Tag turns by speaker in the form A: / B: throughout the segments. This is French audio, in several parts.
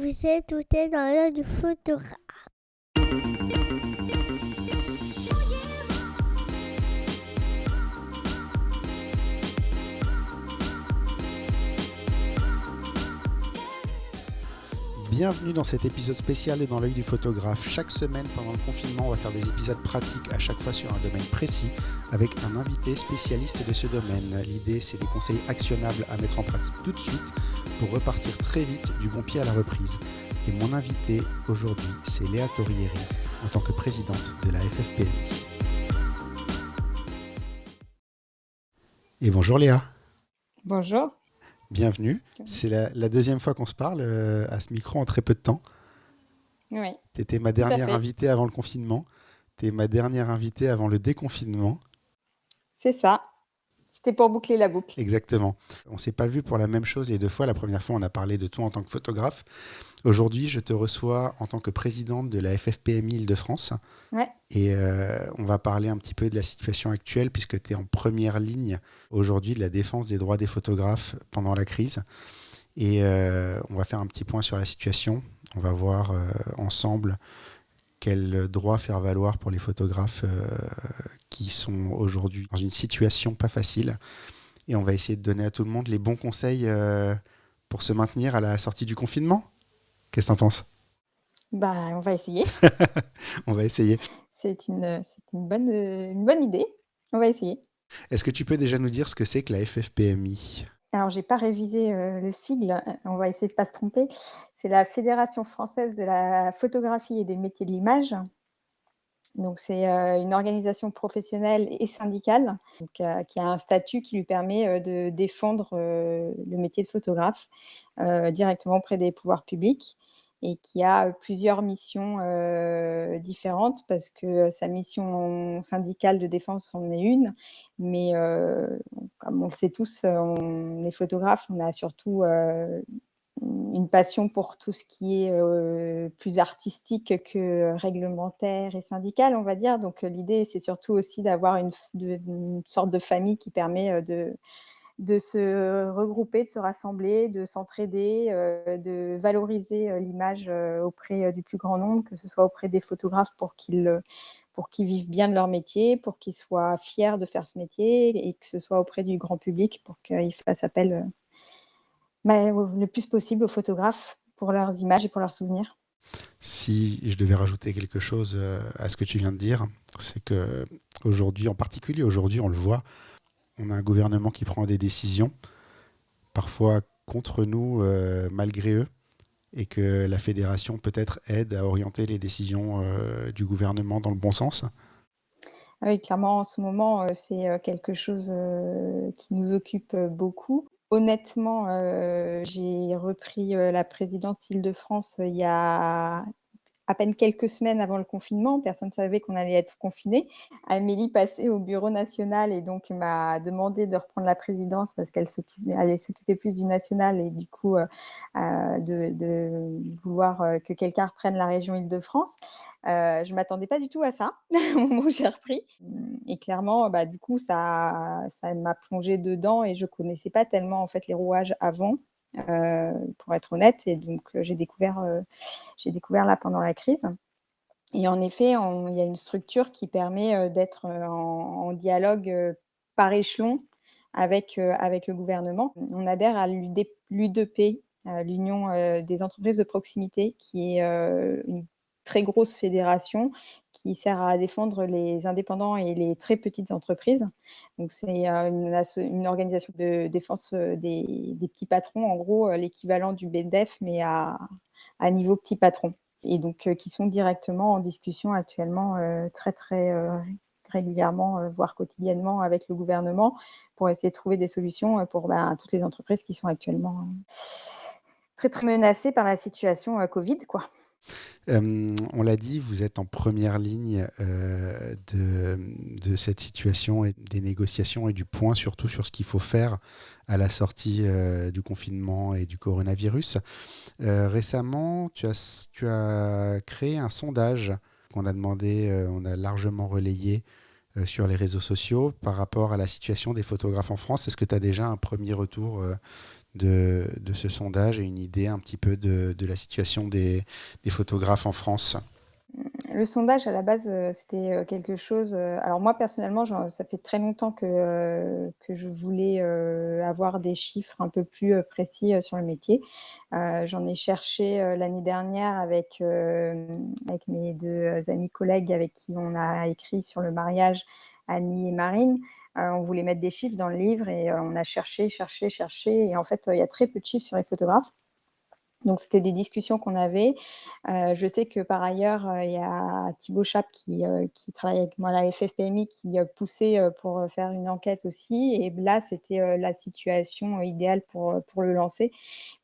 A: Vous êtes tout dans l'œil du photographe.
B: Bienvenue dans cet épisode spécial de Dans l'œil du photographe. Chaque semaine pendant le confinement, on va faire des épisodes pratiques à chaque fois sur un domaine précis avec un invité spécialiste de ce domaine. L'idée, c'est des conseils actionnables à mettre en pratique tout de suite pour repartir très vite du bon pied à la reprise. Et mon invité aujourd'hui, c'est Léa Torrieri en tant que présidente de la FFPMI. Et bonjour Léa.
C: Bonjour.
B: Bienvenue. C'est la deuxième fois qu'on se parle à ce micro en très peu de temps.
C: Oui.
B: Tu étais ma dernière invitée avant le confinement. Tu es ma dernière invitée avant le déconfinement.
C: C'est ça. C'était pour boucler la boucle.
B: Exactement. On ne s'est pas vu pour la même chose il y a 2 fois. La première fois, on a parlé de toi en tant que photographe. Aujourd'hui, je te reçois en tant que présidente de la FFPMI Île-de-France.
C: Ouais.
B: Et on va parler un petit peu de la situation actuelle puisque tu es en première ligne aujourd'hui de la défense des droits des photographes pendant la crise. Et on va faire un petit point sur la situation. On va voir ensemble quel droit faire valoir pour les photographes qui sont aujourd'hui dans une situation pas facile. Et on va essayer de donner à tout le monde les bons conseils pour se maintenir à la sortie du confinement. Qu'est-ce que tu en penses ?
C: On va essayer.
B: On va essayer.
C: C'est une bonne idée. On va essayer.
B: Est-ce que tu peux déjà nous dire ce que c'est que la FFPMI ?
C: Alors, j'ai pas révisé le sigle. On va essayer de pas se tromper. C'est la Fédération française de la photographie et des métiers de l'image. Donc, c'est une organisation professionnelle et syndicale donc, qui a un statut qui lui permet de défendre le métier de photographe directement auprès des pouvoirs publics et qui a plusieurs missions différentes parce que sa mission syndicale de défense en est une, mais comme on le sait tous, les photographes, on a surtout une passion pour tout ce qui est plus artistique que réglementaire et syndical, on va dire. Donc, l'idée, c'est surtout aussi d'avoir une sorte de famille qui permet de se regrouper, de se rassembler, de s'entraider, de valoriser l'image auprès du plus grand nombre, que ce soit auprès des photographes pour qu'ils vivent bien de leur métier, pour qu'ils soient fiers de faire ce métier et que ce soit auprès du grand public pour qu'ils fassent appel le plus possible aux photographes pour leurs images et pour leurs souvenirs.
B: Si je devais rajouter quelque chose à ce que tu viens de dire, c'est que aujourd'hui, en particulier aujourd'hui, on le voit, on a un gouvernement qui prend des décisions, parfois contre nous, malgré eux, et que la fédération peut-être aide à orienter les décisions du gouvernement dans le bon sens.
C: Oui, clairement, en ce moment, c'est quelque chose qui nous occupe beaucoup. Honnêtement, j'ai repris la présidence Île-de-France il y a à peine quelques semaines avant le confinement. Personne ne savait qu'on allait être confinés. Amélie passait au bureau national et donc m'a demandé de reprendre la présidence parce qu'elle allait s'occuper plus du national et du coup de vouloir que quelqu'un reprenne la région Île-de-France. Je ne m'attendais pas du tout à ça au moment où j'ai repris. Et clairement, du coup, ça m'a plongée dedans et je ne connaissais pas tellement en fait, les rouages avant. Pour être honnête, et donc j'ai découvert là pendant la crise. Et en effet, il y a une structure qui permet d'être en dialogue par échelon avec le gouvernement. On adhère à l'U2P, l'Union des entreprises de proximité, qui est une très grosse fédération qui sert à défendre les indépendants et les très petites entreprises. Donc, c'est une organisation de défense des petits patrons, en gros, l'équivalent du BNDEF, mais à niveau petit patron. Et donc, qui sont directement en discussion actuellement très, très régulièrement, voire quotidiennement avec le gouvernement pour essayer de trouver des solutions pour toutes les entreprises qui sont actuellement très, très menacées par la situation Covid, quoi.
B: On l'a dit, vous êtes en première ligne de cette situation et des négociations et du point surtout sur ce qu'il faut faire à la sortie du confinement et du coronavirus. Récemment, tu as créé un sondage qu'on a demandé, on a largement relayé sur les réseaux sociaux par rapport à la situation des photographes en France. Est-ce que tu as déjà un premier retour de ce sondage et une idée un petit peu de la situation des photographes en France?
C: Le sondage, à la base, c'était quelque chose. Alors, moi, personnellement, ça fait très longtemps que je voulais avoir des chiffres un peu plus précis sur le métier. J'en ai cherché l'année dernière avec mes deux amies collègues avec qui on a écrit sur le mariage, Annie et Marine. On voulait mettre des chiffres dans le livre et on a cherché, cherché, cherché. Et en fait, il y a très peu de chiffres sur les photographes. Donc, c'était des discussions qu'on avait. Je sais que par ailleurs, il y a Thibaut Chape qui travaille avec moi à la FFPMI qui poussait pour faire une enquête aussi. Et là, c'était la situation idéale pour le lancer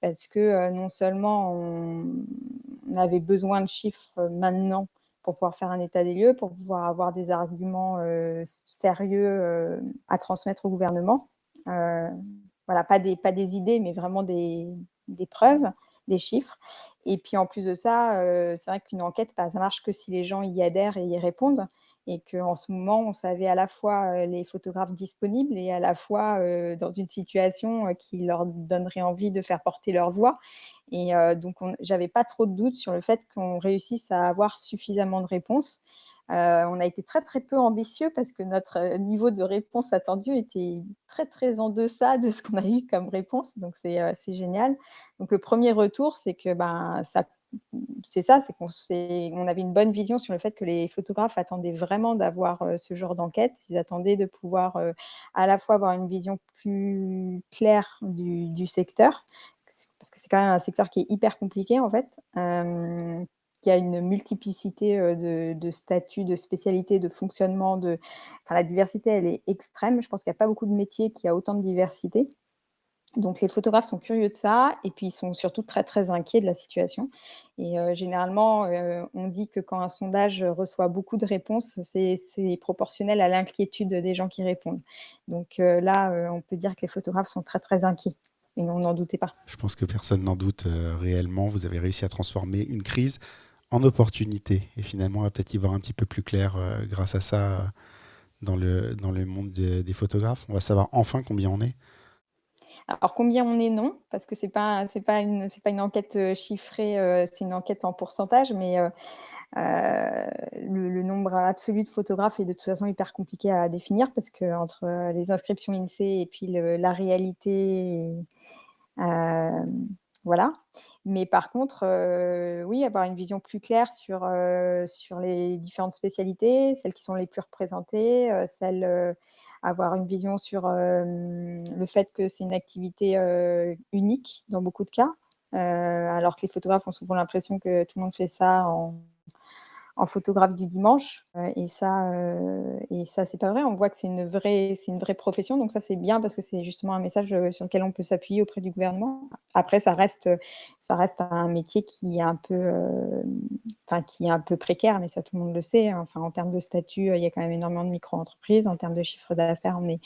C: parce que non seulement on avait besoin de chiffres maintenant pour pouvoir faire un état des lieux, pour pouvoir avoir des arguments sérieux à transmettre au gouvernement. Euh, voilà, pas des idées, mais vraiment des preuves, des chiffres. Et puis en plus de ça, c'est vrai qu'une enquête, bah, ça marche que si les gens y adhèrent et y répondent. Et qu'en ce moment, on savait à la fois les photographes disponibles et à la fois dans une situation qui leur donnerait envie de faire porter leur voix. Et donc, j'avais pas trop de doutes sur le fait qu'on réussisse à avoir suffisamment de réponses. On a été très, très peu ambitieux parce que notre niveau de réponse attendu était très, très en deçà de ce qu'on a eu comme réponse. Donc, c'est génial. Donc, le premier retour, c'est que ben, c'est ça, on avait une bonne vision sur le fait que les photographes attendaient vraiment d'avoir ce genre d'enquête. Ils attendaient de pouvoir à la fois avoir une vision plus claire du secteur, parce que c'est quand même un secteur qui est hyper compliqué en fait, qui a une multiplicité de statuts, de spécialités, de fonctionnement. Enfin, la diversité, elle est extrême. Je pense qu'il n'y a pas beaucoup de métiers qui a autant de diversité. Donc les photographes sont curieux de ça et puis ils sont surtout très, très inquiets de la situation et généralement, on dit que quand un sondage reçoit beaucoup de réponses, c'est proportionnel à l'inquiétude des gens qui répondent. Donc là, on peut dire que les photographes sont très, très inquiets et on n'en doutait pas.
B: Je pense que personne n'en doute réellement. Vous avez réussi à transformer une crise en opportunité. Et finalement, on va peut-être y voir un petit peu plus clair grâce à ça dans le monde des photographes. On va savoir enfin combien on est.
C: Alors combien on est, non, parce que c'est pas une enquête chiffrée, c'est une enquête en pourcentage, mais le nombre absolu de photographes est de toute façon hyper compliqué à définir parce que entre les inscriptions INSEE et puis la réalité, voilà. Mais par contre, oui, avoir une vision plus claire sur les différentes spécialités, celles qui sont les plus représentées, avoir une vision sur le fait que c'est une activité unique dans beaucoup de cas, alors que les photographes ont souvent l'impression que tout le monde fait ça en photographe du dimanche. Et ça, c'est pas vrai. On voit que c'est une vraie profession. Donc ça, c'est bien parce que c'est justement un message sur lequel on peut s'appuyer auprès du gouvernement. Après, ça reste un métier qui est un peu, enfin, qui est un peu précaire, mais ça, tout le monde le sait, hein. Enfin, en termes de statut, il y a quand même énormément de micro-entreprises. En termes de chiffre d'affaires, on est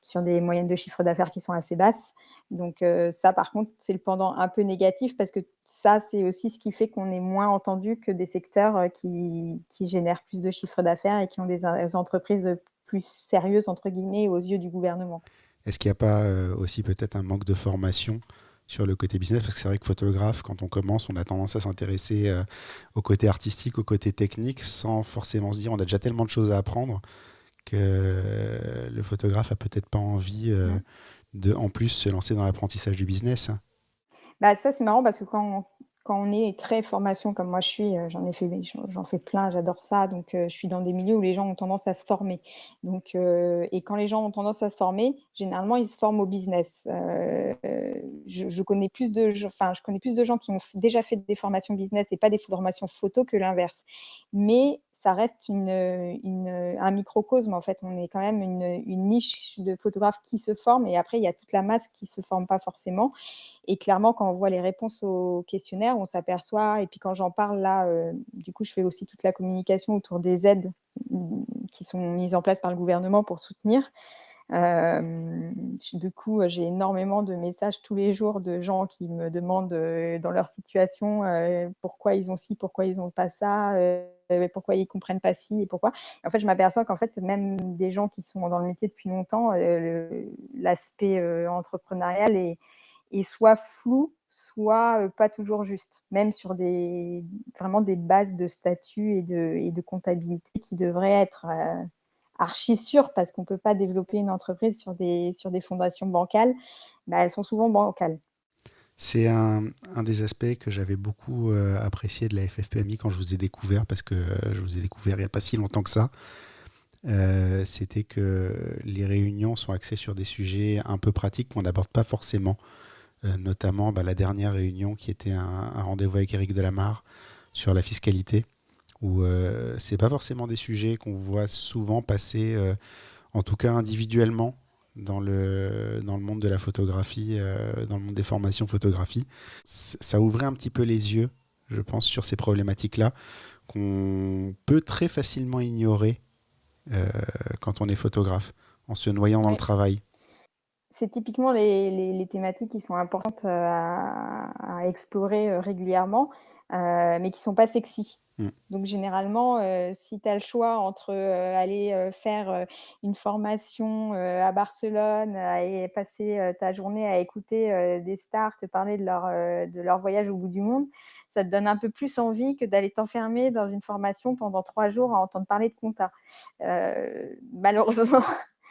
C: sur des moyennes de chiffre d'affaires qui sont assez basses. Donc ça, par contre, c'est le pendant un peu négatif parce que ça, c'est aussi ce qui fait qu'on est moins entendu que des secteurs qui génèrent plus de chiffre d'affaires et qui ont des entreprises plus sérieuses, entre guillemets, aux yeux du gouvernement.
B: Est-ce qu'il n'y a pas aussi peut-être un manque de formation sur le côté business? Parce que c'est vrai que photographe, quand on commence, on a tendance à s'intéresser au côté artistique, au côté technique, sans forcément se dire on a déjà tellement de choses à apprendre que le photographe a peut-être pas envie
C: Ouais.
B: de, en plus, se lancer dans l'apprentissage du business.
C: Bah, ça, c'est marrant parce que quand on est très formation comme moi je suis, j'en fais plein, j'adore ça. Donc, je suis dans des milieux où les gens ont tendance à se former. Donc, et quand les gens ont tendance à se former, généralement, ils se forment au business. Je connais plus de gens, enfin, je connais plus de gens qui ont déjà fait des formations business et pas des formations photo que l'inverse. Mais ça reste un microcosme, en fait. On est quand même une niche de photographes qui se forment et après, il y a toute la masse qui se forme pas forcément. Et clairement, quand on voit les réponses aux questionnaires, on s'aperçoit, et puis quand j'en parle là, du coup, je fais aussi toute la communication autour des aides qui sont mises en place par le gouvernement pour soutenir. Du coup, j'ai énormément de messages tous les jours de gens qui me demandent dans leur situation pourquoi ils ont ci, pourquoi ils n'ont pas ça, pourquoi ils ne comprennent pas ci et pourquoi. En fait, je m'aperçois qu'en fait, même des gens qui sont dans le métier depuis longtemps, l'aspect entrepreneurial est soit floue, soit pas toujours juste, même sur vraiment des bases de statut et de comptabilité qui devraient être archi sûres, parce qu'on ne peut pas développer une entreprise sur des fondations bancales. Bah, elles sont souvent bancales.
B: C'est un des aspects que j'avais beaucoup apprécié de la FFPMI quand je vous ai découvert, parce que je vous ai découvert il n'y a pas si longtemps que ça. C'était que les réunions sont axées sur des sujets un peu pratiques qu'on n'aborde pas forcément. Notamment la dernière réunion qui était un rendez-vous avec Éric Delamarre sur la fiscalité, où c'est pas forcément des sujets qu'on voit souvent passer, en tout cas individuellement, dans le monde de la photographie, dans le monde des formations photographie. Ça ouvrait un petit peu les yeux, je pense, sur ces problématiques-là, qu'on peut très facilement ignorer quand on est photographe, en se noyant dans le
C: Ouais.
B: travail.
C: C'est typiquement les thématiques qui sont importantes à explorer régulièrement, mais qui ne sont pas sexy.
B: Mm.
C: Donc généralement, si tu as le choix entre aller faire une formation à Barcelone et passer ta journée à écouter des stars te parler de leur voyage au bout du monde, ça te donne un peu plus envie que d'aller t'enfermer dans une formation pendant 3 jours à entendre parler de compta. Malheureusement,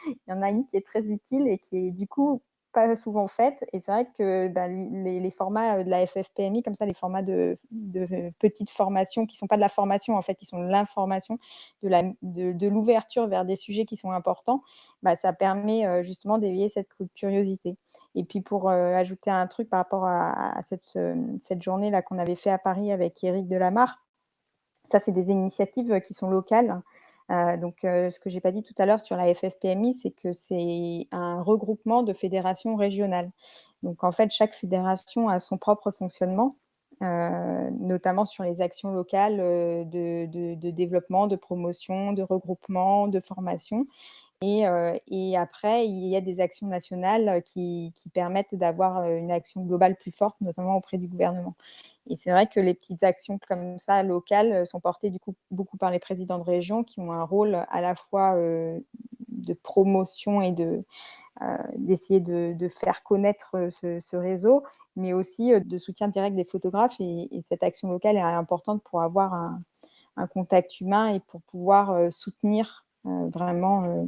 C: il y en a une qui est très utile et qui est du coup pas souvent faite. Et c'est vrai que les formats de la FFPMI, comme ça, les formats de petites formations qui ne sont pas de la formation, en fait, qui sont de l'information, de l'ouverture vers des sujets qui sont importants, ça permet justement d'éveiller cette curiosité. Et puis pour ajouter un truc par rapport à cette journée-là qu'on avait fait à Paris avec Éric Delamarre, ça, c'est des initiatives qui sont locales. Donc, ce que j'ai pas dit tout à l'heure sur la FFPMI, c'est que c'est un regroupement de fédérations régionales. Donc, en fait, chaque fédération a son propre fonctionnement, notamment sur les actions locales de développement, de promotion, de regroupement, de formation. Et après, il y a des actions nationales qui permettent d'avoir une action globale plus forte, notamment auprès du gouvernement. Et c'est vrai que les petites actions comme ça, locales, sont portées du coup beaucoup par les présidents de région qui ont un rôle à la fois de promotion et d'essayer de faire connaître ce réseau, mais aussi de soutien direct des photographes. Et cette action locale est importante pour avoir un contact humain et pour pouvoir soutenir vraiment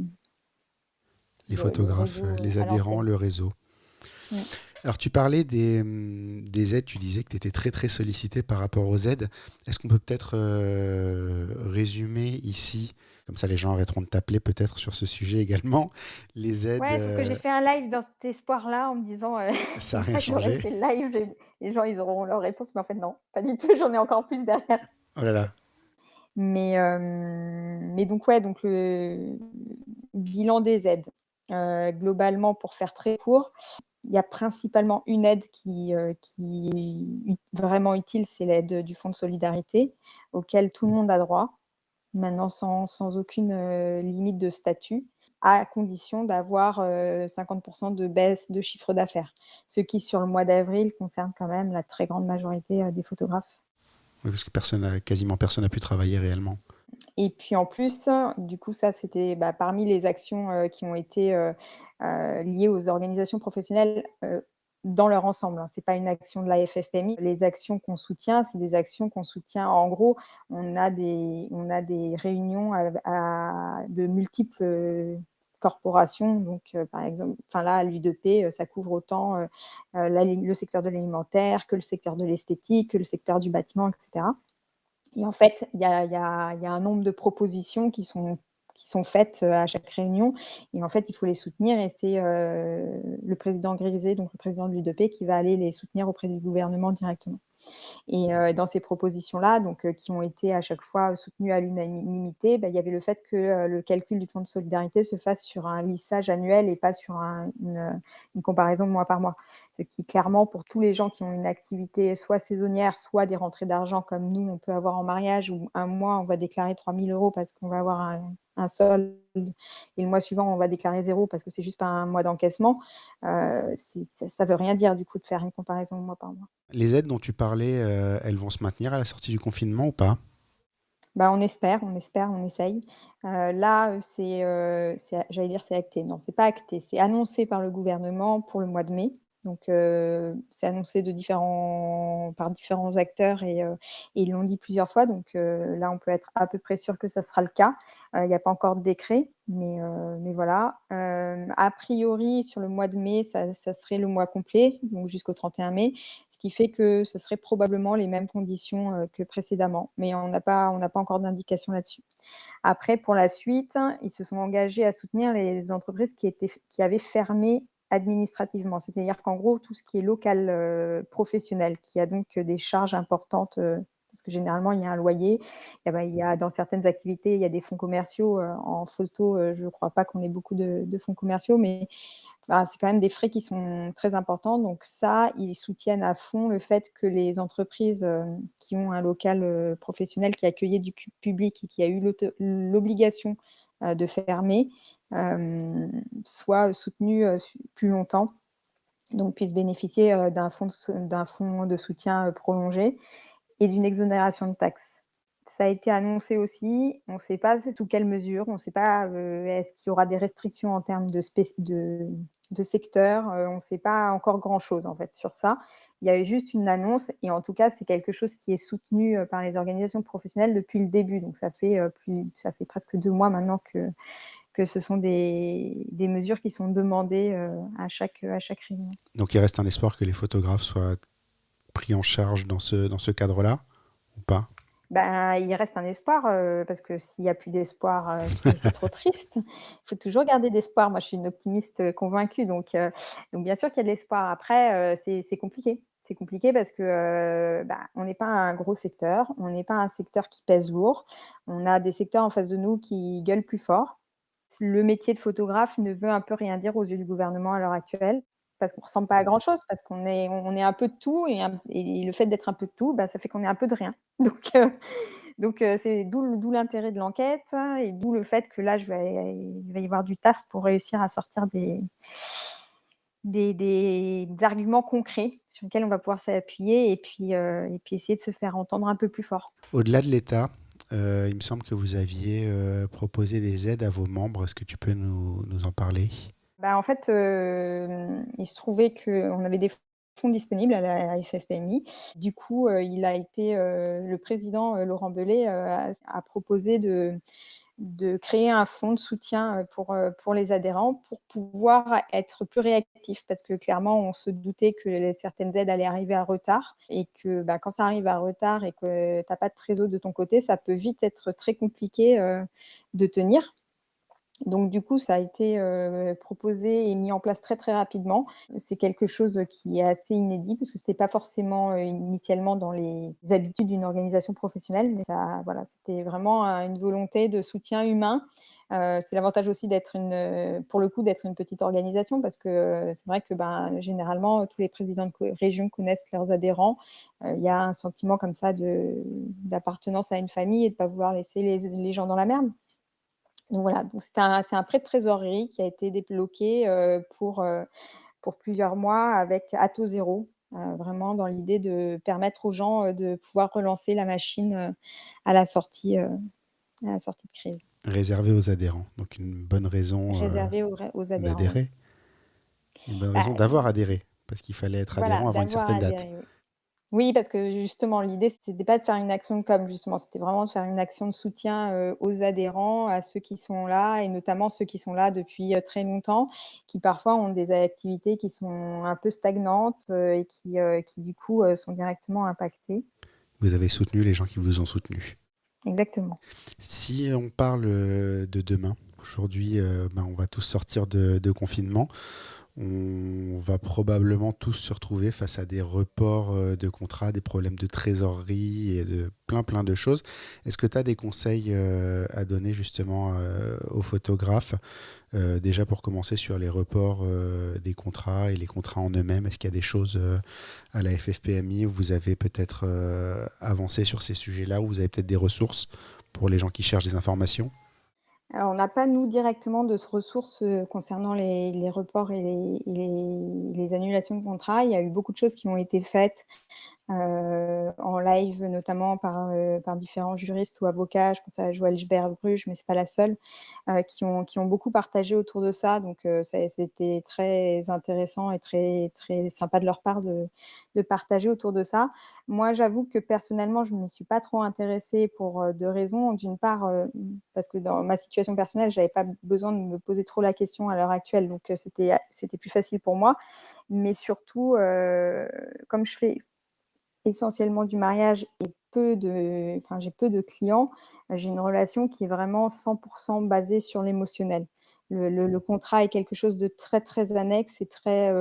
B: Les
C: le
B: photographes,
C: réseau
B: les
C: à
B: adhérents,
C: l'ancienne.
B: le réseau.
C: Mm.
B: Alors tu parlais des aides, tu disais que tu étais très très sollicité par rapport aux aides. Est-ce qu'on peut peut-être résumer ici, comme ça les gens arrêteront de t'appeler peut-être sur ce sujet également, les aides,
C: Ouais, sauf que j'ai fait un live dans cet espoir-là en me disant
B: ça n'a
C: une
B: rien
C: fois que j'aurai
B: changé.
C: fait le live, les gens ils auront leur réponse, mais en fait non, pas du tout, j'en ai encore plus derrière.
B: Oh là là.
C: Mais donc ouais, donc le bilan des aides. Globalement, pour faire très court, il y a principalement une aide qui est vraiment utile, c'est l'aide du Fonds de solidarité, auquel tout le monde a droit, maintenant sans aucune limite de statut, à condition d'avoir 50% de baisse de chiffre d'affaires. Ce qui, sur le mois d'avril, concerne quand même la très grande majorité des photographes.
B: Oui, parce que quasiment personne n'a pu travailler réellement.
C: Et puis en plus, du coup, ça, c'était parmi les actions qui ont été liées aux organisations professionnelles dans leur ensemble. Ce n'est pas une action de la FFPMI. Les actions qu'on soutient, c'est des actions qu'on soutient. En gros, on a des réunions de multiples corporations. Donc, par exemple, là, l'U2P, ça couvre autant le secteur de l'alimentaire que le secteur de l'esthétique, que le secteur du bâtiment, etc. Et en fait, il y a un nombre de propositions qui sont faites à chaque réunion. Et en fait, il faut les soutenir. Et c'est le président Grisé, donc le président de l'U2P, qui va aller les soutenir auprès du gouvernement directement. Et dans ces propositions-là, donc qui ont été à chaque fois soutenues à l'unanimité, il y avait le fait que le calcul du fonds de solidarité se fasse sur un lissage annuel et pas sur une comparaison mois par mois. Ce qui, clairement, pour tous les gens qui ont une activité soit saisonnière, soit des rentrées d'argent comme nous, on peut avoir en mariage, où un mois, on va déclarer 3 000 € parce qu'on va avoir un solde, et le mois suivant, on va déclarer 0 parce que c'est juste pas un mois d'encaissement. Ça ne veut rien dire, du coup, de faire une comparaison mois par mois.
B: Les aides dont tu parlais, elles vont se maintenir à la sortie du confinement ou pas?
C: On espère, on essaye. Là, j'allais dire c'est acté. Non, c'est pas acté. C'est annoncé par le gouvernement pour le mois de mai. Donc, c'est annoncé par différents acteurs et ils l'ont dit plusieurs fois. Donc, là, on peut être à peu près sûr que ça sera le cas. Il y a pas encore de décret, mais voilà. A priori, sur le mois de mai, ça serait le mois complet, donc jusqu'au 31 mai, ce qui fait que ce serait probablement les mêmes conditions, que précédemment, mais on n'a pas encore d'indication là-dessus. Après, pour la suite, ils se sont engagés à soutenir les entreprises qui avaient fermé administrativement. C'est-à-dire qu'en gros, tout ce qui est local, professionnel, qui a donc des charges importantes, parce que généralement, il y a un loyer. Il y a dans certaines activités, il y a des fonds commerciaux. En photo, je ne crois pas qu'on ait beaucoup de fonds commerciaux, mais bah, c'est quand même des frais qui sont très importants. Donc ça, ils soutiennent à fond le fait que les entreprises, qui ont un local, professionnel qui accueillait du public et qui a eu l'obligation, de fermer, soient soutenues, plus longtemps, donc puissent bénéficier, d'un fonds de soutien, prolongé et d'une exonération de taxes. Ça a été annoncé aussi, on ne sait pas sous quelle mesure, on ne sait pas, est-ce qu'il y aura des restrictions en termes de secteur, on ne sait pas encore grand-chose en fait sur ça. Il y a eu juste une annonce et en tout cas, c'est quelque chose qui est soutenu, par les organisations professionnelles depuis le début. Donc ça fait presque 2 mois maintenant que ce sont des mesures qui sont demandées, à chaque réunion.
B: Donc il reste un espoir que les photographes soient pris en charge dans ce cadre-là ou pas?
C: Ben, il reste un espoir, parce que s'il y a plus d'espoir, c'est trop triste. Il faut toujours garder de l'espoir. Moi, je suis une optimiste, convaincue, donc bien sûr qu'il y a de l'espoir. Après, c'est compliqué. C'est compliqué parce que, bah, on n'est pas un gros secteur, on n'est pas un secteur qui pèse lourd. On a des secteurs en face de nous qui gueulent plus fort. Le métier de photographe ne veut un peu rien dire aux yeux du gouvernement à l'heure actuelle, parce qu'on ressemble pas à grand chose, parce qu'on est un peu de tout et le fait d'être un peu de tout, bah, ça fait qu'on est un peu de rien. Donc c'est d'où l'intérêt de l'enquête et d'où le fait que là, il va y avoir du taf pour réussir à sortir des arguments concrets sur lesquels on va pouvoir s'appuyer et puis essayer de se faire entendre un peu plus fort.
B: Au-delà de l'État, il me semble que vous aviez proposé des aides à vos membres. Est-ce que tu peux nous en parler?
C: Bah, en fait, il se trouvait qu'on avait des fonds disponibles à la FFPMI. Du coup, le président, Laurent Belay, a proposé de créer un fonds de soutien, pour les adhérents, pour pouvoir être plus réactifs. Parce que clairement, on se doutait que certaines aides allaient arriver à retard et que, bah, quand ça arrive à retard et que tu as pas de trésor de ton côté, ça peut vite être très compliqué, de tenir. Donc du coup, ça a été, proposé et mis en place très, très rapidement. C'est quelque chose qui est assez inédit parce que c'est pas forcément, initialement dans les habitudes d'une organisation professionnelle, mais ça voilà, c'était vraiment, une volonté de soutien humain. C'est l'avantage aussi pour le coup, d'être une petite organisation parce que, c'est vrai que, ben, généralement, tous les présidents de région connaissent leurs adhérents. Il y a un sentiment comme ça d'appartenance à une famille et de pas vouloir laisser les gens dans la merde. Donc voilà, donc c'est un prêt de trésorerie qui a été débloqué, pour plusieurs mois avec à taux zéro, vraiment dans l'idée de permettre aux gens, de pouvoir relancer la machine, à la sortie, heu, à la sortie de crise.
B: Réservé aux adhérents. Donc une bonne raison
C: Réservé aux adhérents, oui.
B: d'adhérer, une bonne
C: Bah,
B: raison d'avoir adhéré, parce qu'il fallait être
C: voilà,
B: adhérent avant une
C: d'avoir
B: certaine date.
C: adhéré, oui. Oui, parce que justement, l'idée, c'était pas de faire une action de com, justement, c'était vraiment de faire une action de soutien, aux adhérents, à ceux qui sont là et notamment ceux qui sont là depuis, très longtemps, qui parfois ont des activités qui sont un peu stagnantes, et qui du coup, sont directement impactées.
B: Vous avez soutenu les gens qui vous ont soutenu.
C: Exactement.
B: Si on parle de demain, aujourd'hui, ben, on va tous sortir de confinement. On va probablement tous se retrouver face à des reports de contrats, des problèmes de trésorerie et de plein de choses. Est-ce que tu as des conseils à donner justement aux photographes, déjà pour commencer sur les reports des contrats et les contrats en eux-mêmes? Est-ce qu'il y a des choses à la FFPMI où vous avez peut-être avancé sur ces sujets-là, où vous avez peut-être des ressources pour les gens qui cherchent des informations?
C: Alors, on n'a pas, nous, directement de ressources, concernant les reports et les annulations de contrats. Il y a eu beaucoup de choses qui ont été faites, en live, notamment par différents juristes ou avocats. Je pense à Joël Verbruge, mais c'est pas la seule, qui ont beaucoup partagé autour de ça. Donc, c'était très intéressant et très, très sympa de leur part de partager autour de ça. Moi, j'avoue que personnellement, je ne m'y suis pas trop intéressée pour 2 raisons. D'une part, parce que dans ma situation personnelle, j'avais pas besoin de me poser trop la question à l'heure actuelle, donc c'était plus facile pour moi. Mais surtout, comme je fais essentiellement du mariage et j'ai peu de clients, j'ai une relation qui est vraiment 100 basée sur l'émotionnel. Le contrat est quelque chose de très, très annexe et très,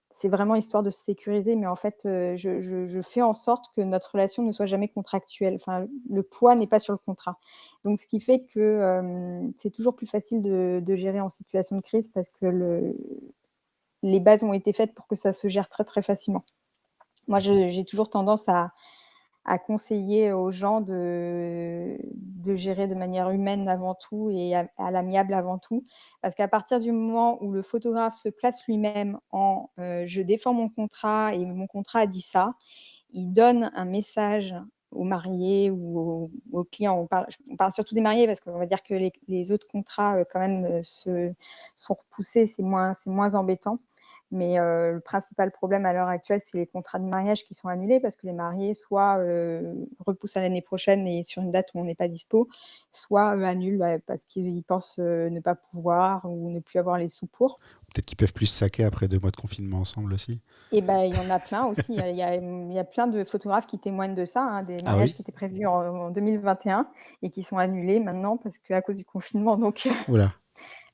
C: c'est vraiment histoire de se sécuriser, mais en fait, je fais en sorte que notre relation ne soit jamais contractuelle. Enfin, le poids n'est pas sur le contrat. Donc ce qui fait que, c'est toujours plus facile de gérer en situation de crise parce que les bases ont été faites pour que ça se gère très, très facilement. Moi, j'ai toujours tendance à conseiller aux gens de gérer de manière humaine avant tout et à l'amiable avant tout. Parce qu'à partir du moment où le photographe se place lui-même en, «Je défends mon contrat et mon contrat a dit ça», il donne un message aux mariés ou aux clients. On parle surtout des mariés parce qu'on va dire que les autres contrats, quand même, sont repoussés, c'est moins embêtant. Mais le principal problème à l'heure actuelle, c'est les contrats de mariage qui sont annulés parce que les mariés soit, repoussent à l'année prochaine et sur une date où on n'est pas dispo, soit, annulent, bah, parce qu'ils pensent, ne pas pouvoir ou ne plus avoir les sous pour.
B: Peut-être qu'ils peuvent plus se saquer après 2 mois de confinement ensemble aussi.
C: Et bah, il y en a plein aussi. Il y a plein de photographes qui témoignent de ça, hein, des
B: Ah
C: mariages
B: oui?
C: qui étaient prévus en 2021 et qui sont annulés maintenant parce qu'à cause du confinement. Donc
B: Ouh là,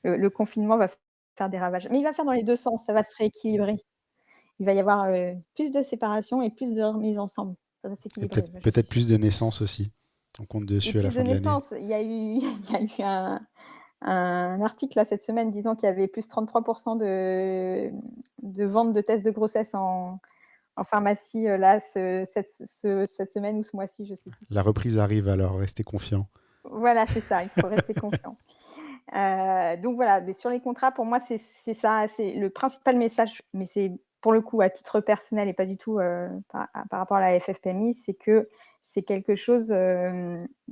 C: le confinement va faire des ravages. Mais il va faire dans les 2 sens, ça va se rééquilibrer. Il va y avoir, plus de séparation et plus de remise ensemble. Ça va
B: et
C: s'équilibrer,
B: peut-être
C: moi j'en suis
B: peut-être
C: sûre.
B: plus de naissances aussi. On compte
C: Et
B: dessus à la
C: plus de
B: fin de l'année.
C: naissances. Il y a eu il y a eu un article là cette semaine disant qu'il y avait plus 33 de ventes de tests de grossesse en pharmacie, là cette semaine ou ce mois-ci, je sais plus.
B: La reprise arrive alors, restez confiants.
C: Voilà, c'est ça, il faut rester confiant. Donc voilà, mais sur les contrats, pour moi, c'est ça, c'est le principal message, mais c'est pour le coup à titre personnel et pas du tout, par rapport à la FFPMI, c'est que c'est quelque chose,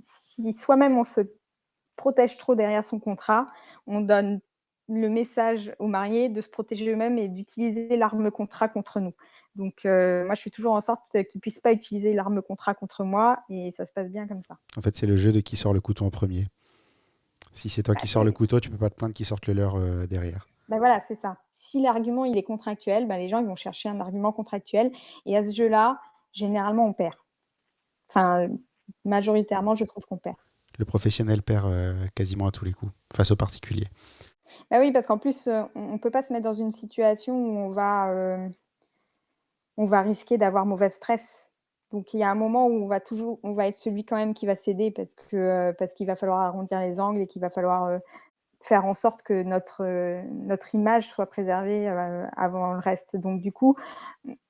C: si soi-même on se protège trop derrière son contrat, on donne le message aux mariés de se protéger eux-mêmes et d'utiliser l'arme contrat contre nous. Donc moi je fais toujours en sorte, qu'ils puissent pas utiliser l'arme contrat contre moi et ça se passe bien comme ça.
B: En fait, c'est le jeu de qui sort le couteau en premier. Si c'est toi
C: Bah,
B: qui sors le
C: c'est
B: couteau, tu peux pas te plaindre qu'ils sortent le leur, derrière.
C: Bah, voilà, c'est ça. Si l'argument il est contractuel, bah, les gens ils vont chercher un argument contractuel et à ce jeu-là, généralement on perd. Enfin, majoritairement, je trouve qu'on perd.
B: Le professionnel perd, quasiment à tous les coups, face au particulier.
C: Bah, oui, parce qu'en plus, on peut pas se mettre dans une situation où on va risquer d'avoir mauvaise presse. Donc il y a un moment où on va être celui quand même qui va céder parce qu'il va falloir arrondir les angles et qu'il va falloir, faire en sorte que notre image soit préservée, avant le reste. Donc du coup,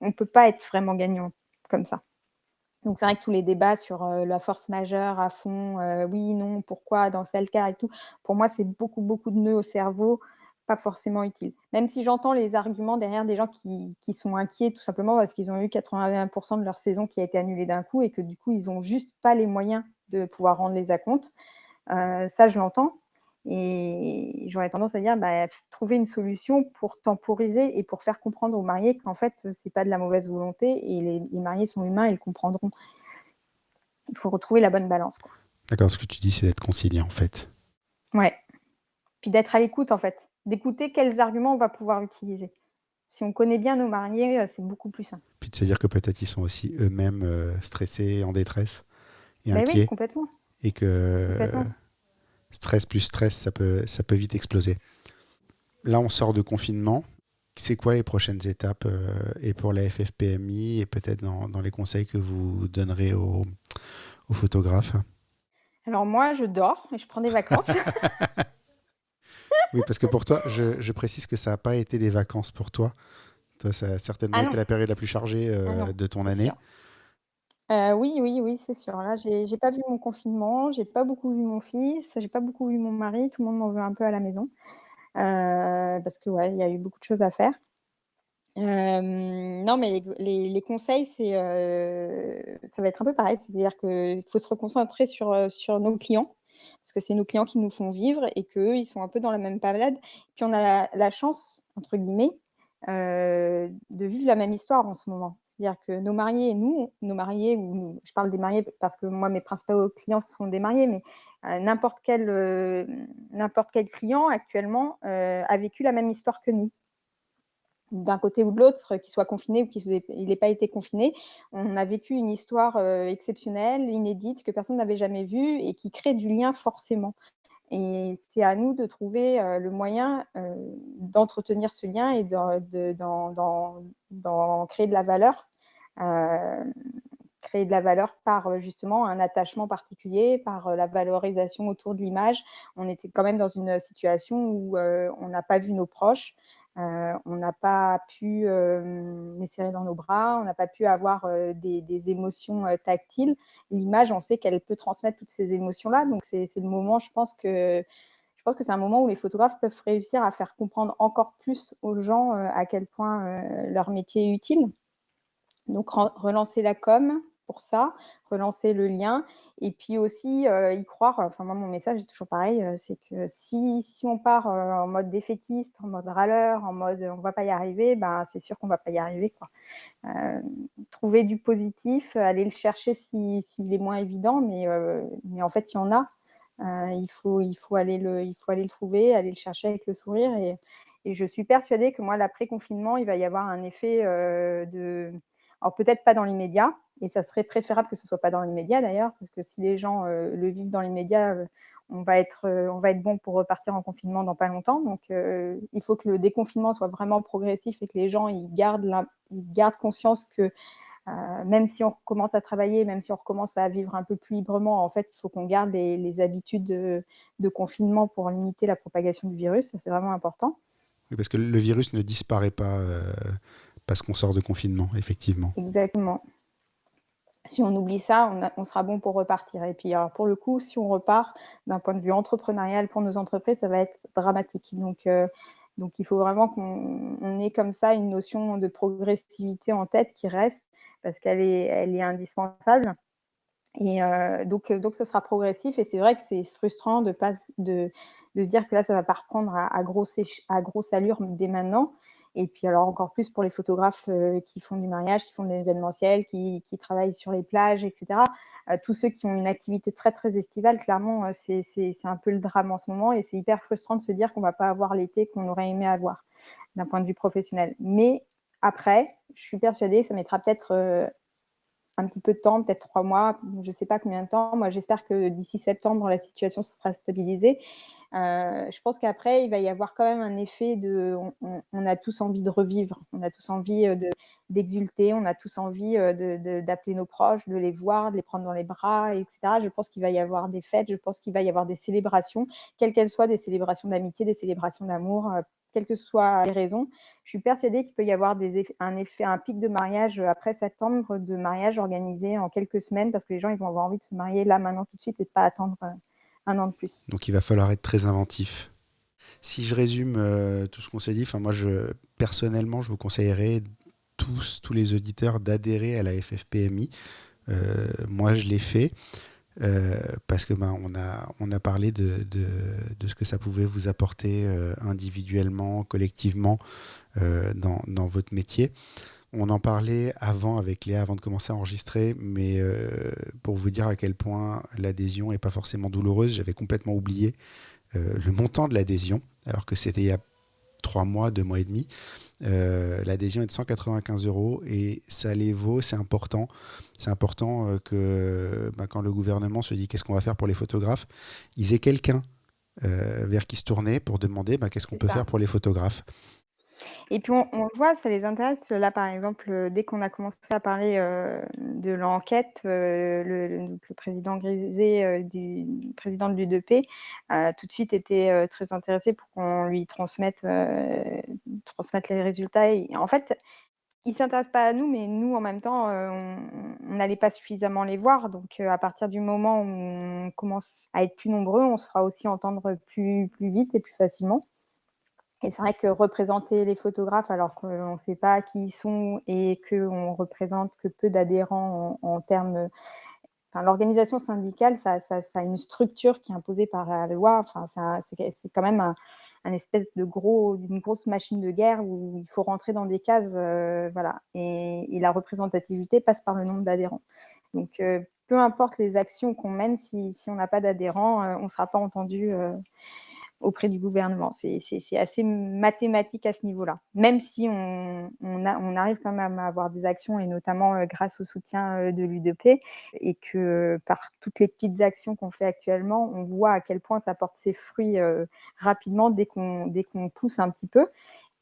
C: on peut pas être vraiment gagnant comme ça. Donc c'est vrai que tous les débats sur, la force majeure à fond, oui, non, pourquoi, dans quel cas et tout, pour moi, c'est beaucoup, beaucoup de nœuds au cerveau, pas forcément utile. Même si j'entends les arguments derrière des gens qui sont inquiets tout simplement parce qu'ils ont eu 81 de leur saison qui a été annulée d'un coup et que du coup, ils ont juste pas les moyens de pouvoir rendre les acomptes. Ça, je l'entends et j'aurais tendance à dire, bah, trouver une solution pour temporiser et pour faire comprendre aux mariés qu'en fait, c'est pas de la mauvaise volonté et les mariés sont humains, ils le comprendront. Il faut retrouver la bonne balance, quoi.
B: D'accord, ce que tu dis, c'est d'être conciliant, en fait.
C: Ouais, puis d'être à l'écoute, en fait, d'écouter quels arguments on va pouvoir utiliser. Si on connaît bien nos mariés, c'est beaucoup plus simple.
B: Puis de se dire que peut-être ils sont aussi eux-mêmes, stressés, en détresse et
C: Mais oui,
B: inquiets
C: complètement,
B: et que
C: complètement.
B: stress plus stress, ça peut vite exploser. Là, on sort de confinement. C'est quoi les prochaines étapes, et pour la FFPMI et peut-être dans les conseils que vous donnerez aux photographes?
C: Alors moi, je dors et je prends des vacances.
B: Oui, parce que pour toi, je précise que ça n'a pas été des vacances pour toi. Toi, ça a certainement
C: Ah
B: été
C: non,
B: la période la plus chargée,
C: ah non,
B: de ton
C: c'est sûr.
B: année.
C: Oui, oui, oui, c'est sûr. Là, j'ai pas vu mon confinement, j'ai pas beaucoup vu mon fils, j'ai pas beaucoup vu mon mari, tout le monde m'en veut un peu à la maison, parce que, ouais, il y a eu beaucoup de choses à faire. Non, mais les conseils, ça va être un peu pareil. C'est-à-dire qu'il faut se reconcentrer sur nos clients, parce que c'est nos clients qui nous font vivre et qu'eux, ils sont un peu dans la même période. Puis on a la «chance» entre guillemets, de vivre la même histoire en ce moment. C'est-à-dire que nos mariés et nous, nos mariés ou nous je parle des mariés parce que moi, mes principaux clients sont des mariés, mais n'importe quel client actuellement, a vécu la même histoire que nous d'un côté ou de l'autre, qu'il soit confiné ou qu'il ait pas été confiné, on a vécu une histoire, exceptionnelle, inédite, que personne n'avait jamais vue et qui crée du lien forcément et c'est à nous de trouver, le moyen, d'entretenir ce lien et d'en créer de la valeur, hem, créer de la valeur par, justement un attachement particulier, par, la valorisation autour de l'image. On était quand même dans une situation où, on n'a pas vu nos proches, on n'a pas pu, les serrer dans nos bras, on n'a pas pu avoir, des émotions, tactiles. L'image, on sait qu'elle peut transmettre toutes ces émotions-là, donc c'est le moment, je pense que c'est un moment où les photographes peuvent réussir à faire comprendre encore plus aux gens, à quel point, leur métier est utile. Donc relancer la com pour ça, relancer le lien et puis aussi, y croire. Enfin moi mon message est toujours pareil, c'est que si on part, en mode défaitiste, en mode râleur, en mode, «On va pas y arriver», ben, c'est sûr qu'on va pas y arriver, quoi. Trouver du positif, aller le chercher s'il est moins évident, mais en fait il y en a. Il faut aller le trouver, aller le chercher avec le sourire et je suis persuadée que moi l'après-confinement, il va y avoir un effet, alors peut-être pas dans l'immédiat et ça serait préférable que ce soit pas dans l'immédiat d'ailleurs, parce que si les gens, le vivent dans l'immédiat, on va être bon pour repartir en confinement dans pas longtemps. Donc il faut que le déconfinement soit vraiment progressif et que les gens ils gardent conscience que même si on recommence à travailler, même si on recommence à vivre un peu plus librement, en fait, il faut qu'on garde les habitudes de confinement pour limiter la propagation du virus. Ça, c'est vraiment important.
B: Oui, parce que le virus ne disparaît pas parce qu'on sort de confinement, effectivement.
C: Exactement. Si on oublie ça, on sera bon pour repartir. Et puis, alors, pour le coup, si on repart d'un point de vue entrepreneurial pour nos entreprises, ça va être dramatique. Donc il faut vraiment qu'on ait comme ça une notion de progressivité en tête qui reste parce qu'elle est indispensable. Et donc ce sera progressif et c'est vrai que c'est frustrant de se dire que là, ça va pas reprendre à grosse allure dès maintenant et puis alors encore plus pour les photographes, qui font du mariage, qui font de l'événementiel, qui travaillent sur les plages et cetera. Tous ceux qui ont une activité très, très estivale, clairement, c'est un peu le drame en ce moment et c'est hyper frustrant de se dire qu'on va pas avoir l'été qu'on aurait aimé avoir, d'un point de vue professionnel. Mais après, je suis persuadée, ça mettra peut-être, un petit peu de temps, peut-être 3 mois, je ne sais pas combien de temps. Moi, j'espère que d'ici septembre, la situation se sera stabilisée. Je pense qu'après, il va y avoir quand même un effet on a tous envie de revivre, on a tous envie, d'exulter, on a tous envie, d'appeler nos proches, de les voir, de les prendre dans les bras et cetera. Je pense qu'il va y avoir des fêtes, je pense qu'il va y avoir des célébrations, quelles qu'elles soient, des célébrations d'amitié, des célébrations d'amour, quelles que soient les raisons. Je suis persuadée qu'il peut y avoir un pic de mariage après septembre, de mariage organisé en quelques semaines parce que les gens ils vont avoir envie de se marier là, maintenant, tout de suite et de pas attendre, 1 an de plus.
B: Donc il va falloir être très inventif. Si je résume tout ce qu'on s'est dit, moi personnellement, je vous conseillerais tous les auditeurs d'adhérer à la FFPMI. Moi, je l'ai fait parce que on a parlé de ce que ça pouvait vous apporter individuellement, collectivement dans votre métier. On en parlait avant avec Léa, avant de commencer à enregistrer, mais pour vous dire à quel point l'adhésion n'est pas forcément douloureuse, j'avais complètement oublié le montant de l'adhésion, alors que c'était il y a 3 mois, 2 mois et demi. L'adhésion est de 195 € et ça les vaut, c'est important. C'est important que quand le gouvernement se dit qu'est-ce qu'on va faire pour les photographes, ils aient quelqu'un vers qui se tourner pour demander qu'est-ce qu'on
C: C'est
B: peut
C: ça.
B: faire pour les photographes.
C: Et puis on le voit, ça les intéresse. Là, par exemple, dès qu'on a commencé à parler, de l'enquête, donc le président Grisé, du président de l'UDP, tout de suite était, très intéressé pour qu'on lui transmette les résultats et en fait, il ne s'intéresse pas à nous, mais nous, en même temps, on n'allait pas suffisamment les voir donc à partir du moment où on commence à être plus nombreux, on se fera aussi entendre plus vite et plus facilement. Et c'est vrai que représenter les photographes alors qu'on ne sait pas qui ils sont et qu'on représente que peu d'adhérents en termes, enfin, l'organisation syndicale, ça a une structure qui est imposée par la loi. Enfin, c'est quand même un espèce d'une grosse machine de guerre où il faut rentrer dans des cases, voilà. Et la représentativité passe par le nombre d'adhérents. Donc, peu importe les actions qu'on mène, si on n'a pas d'adhérents, on ne sera pas entendu auprès du gouvernement. C'est assez mathématique à ce niveau-là. Même si on arrive quand même à avoir des actions, et notamment grâce au soutien de l'UDP, et que par toutes les petites actions qu'on fait actuellement, on voit à quel point ça porte ses fruits rapidement dès qu'on pousse un petit peu.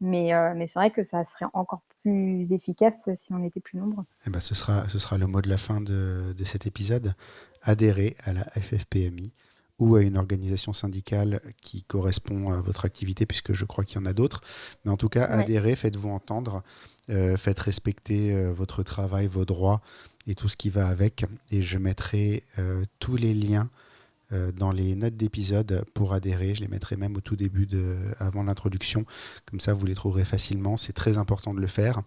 C: Mais c'est vrai que ça serait encore plus efficace si on était plus nombreux.
B: Eh ben, ce sera le mot de la fin de cet épisode. Adhérer à la FFPMI ou à une organisation syndicale qui correspond à votre activité, puisque je crois qu'il y en a d'autres. Mais en tout cas,
C: Ouais.
B: adhérez, faites-vous entendre, faites respecter votre travail, vos droits et tout ce qui va avec. Et je mettrai tous les liens dans les notes d'épisode pour adhérer. Je les mettrai même au tout début, avant l'introduction. Comme ça, vous les trouverez facilement. C'est très important de le faire.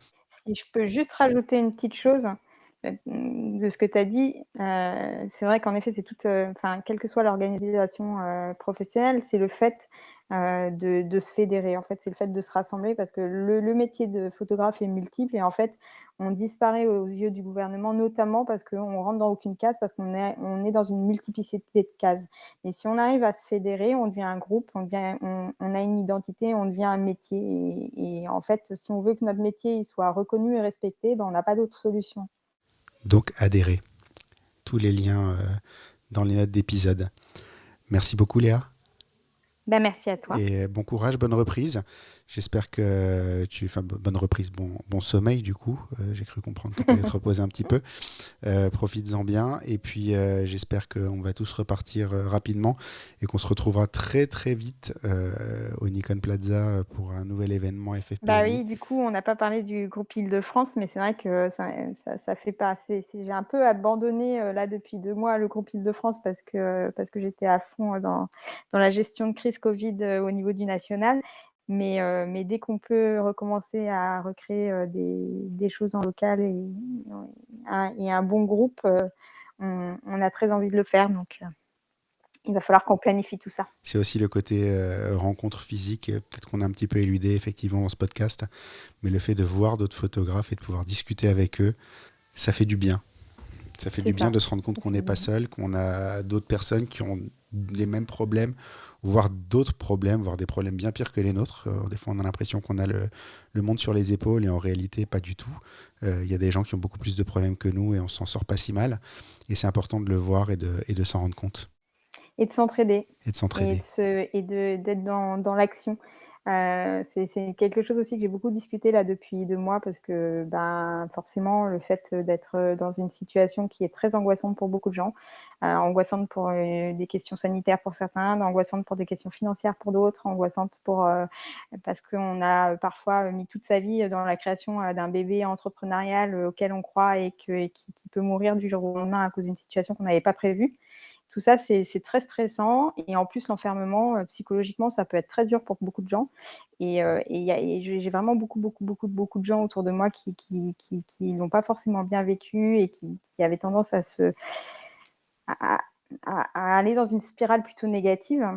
C: Si je peux juste rajouter une petite chose, de ce que tu as dit, c'est vrai qu'en effet, c'est toute, enfin, quelle que soit l'organisation, professionnelle, c'est le fait, de se fédérer. En fait, c'est le fait de se rassembler parce que le métier de photographe est multiple et en fait, on disparaît aux yeux du gouvernement, notamment parce qu'on rentre dans aucune case, parce qu'on est dans une multiplicité de cases. Et si on arrive à se fédérer, on devient un groupe, on a une identité, on devient un métier et en fait, si on veut que notre métier il soit reconnu et respecté, ben, on n'a pas d'autre solution.
B: Donc, adhérez. Tous les liens dans les notes d'épisode. Merci beaucoup, Léa.
C: Ben, merci à toi.
B: Et bon courage, bonne reprise. J'espère que enfin, bonne reprise, bon sommeil du coup. J'ai cru comprendre que tu allais te reposer un petit peu. Profites-en bien. Et puis, j'espère qu'on va tous repartir rapidement et qu'on se retrouvera très très vite au Nikon Plaza pour un nouvel événement
C: Bah
B: FFPMI.
C: oui, du coup, on n'a pas parlé du groupe Île-de-France, mais c'est vrai que ça fait pas assez. J'ai un peu abandonné là depuis 2 mois le groupe Île-de-France parce que j'étais à fond dans la gestion de crise Covid au niveau du national. Mais dès qu'on peut recommencer à recréer des choses en local et un bon groupe, on a très envie de le faire. Donc, il va falloir qu'on planifie tout ça.
B: C'est aussi le côté rencontre physique, peut-être qu'on a un petit peu éludé effectivement dans ce podcast, mais le fait de voir d'autres photographes et de pouvoir discuter avec eux, ça fait du bien. Ça fait
C: C'est
B: du bien
C: ça.
B: de se rendre compte
C: Ça
B: qu'on
C: fait
B: n'est
C: du
B: pas
C: bien.
B: seul, qu'on a d'autres personnes qui ont les mêmes problèmes, voire d'autres problèmes, voire des problèmes bien pires que les nôtres. Des fois, on a l'impression qu'on a le monde sur les épaules et en réalité, pas du tout. Il y a des gens qui ont beaucoup plus de problèmes que nous et on s'en sort pas si mal. Et c'est important de le voir et de s'en rendre compte
C: Et de s'entraider
B: et de
C: et
B: s'entraider.
C: d'être dans l'action. C'est quelque chose aussi que j'ai beaucoup discuté là depuis 2 mois parce que, ben, forcément le fait d'être dans une situation qui est très angoissante pour beaucoup de gens, angoissante pour, des questions sanitaires pour certains, angoissante pour des questions financières pour d'autres, angoissante parce qu'on a parfois mis toute sa vie dans la création, d'un bébé entrepreneurial, auquel on croit et qui peut mourir du jour au lendemain à cause d'une situation qu'on n'avait pas prévue. Tout ça, c'est très stressant et en plus l'enfermement, psychologiquement, ça peut être très dur pour beaucoup de gens et j'ai vraiment beaucoup de gens autour de moi qui l'ont pas forcément bien vécu et qui avaient tendance à à aller dans une spirale plutôt négative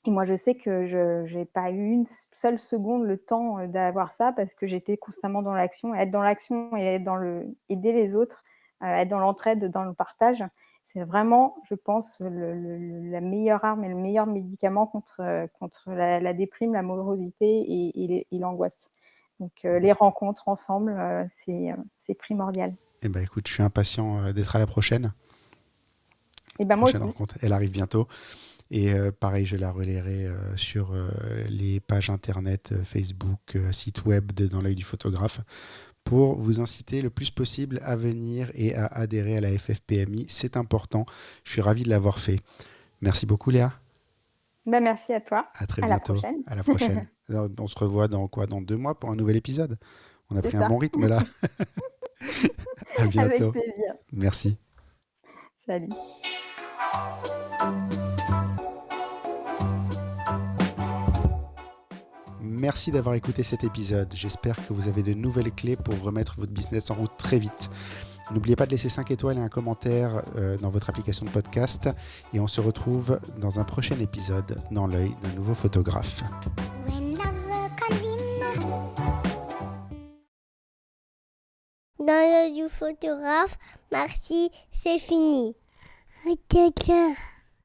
C: et moi, je sais que je j'ai pas eu une seule seconde le temps, d'avoir ça parce que j'étais constamment dans l'action. Être dans l'action et être aider les autres, être dans l'entraide, dans le partage, c'est vraiment, je pense, la meilleure arme et le meilleur médicament contre la déprime, la morosité et l'angoisse. Donc, les rencontres ensemble, c'est primordial.
B: Eh ben, écoute, je suis impatient d'être à la prochaine.
C: Et ben, moi
B: Prochaine
C: aussi.
B: rencontre, elle arrive bientôt. Et pareil, je la relayerai sur les pages internet, Facebook, site web de Dans l'œil du photographe pour vous inciter le plus possible à venir et à adhérer à la FFPMI. C'est important. Je suis ravi de l'avoir fait. Merci beaucoup, Léa.
C: Ben, merci à toi.
B: À très
C: À la
B: bientôt.
C: prochaine.
B: À la prochaine. On se revoit dans quoi? Dans 2 mois pour un nouvel épisode. On a
C: C'est
B: pris un
C: ça.
B: bon rythme là. À
C: Avec
B: bientôt.
C: plaisir.
B: Merci.
C: Salut.
B: Merci d'avoir écouté cet épisode. J'espère que vous avez de nouvelles clés pour remettre votre business en route très vite. N'oubliez pas de laisser 5 étoiles et un commentaire dans votre application de podcast. Et on se retrouve dans un prochain épisode dans l'œil d'un nouveau photographe.
A: When love comes in. Dans l'œil du photographe, merci, c'est fini. Ok.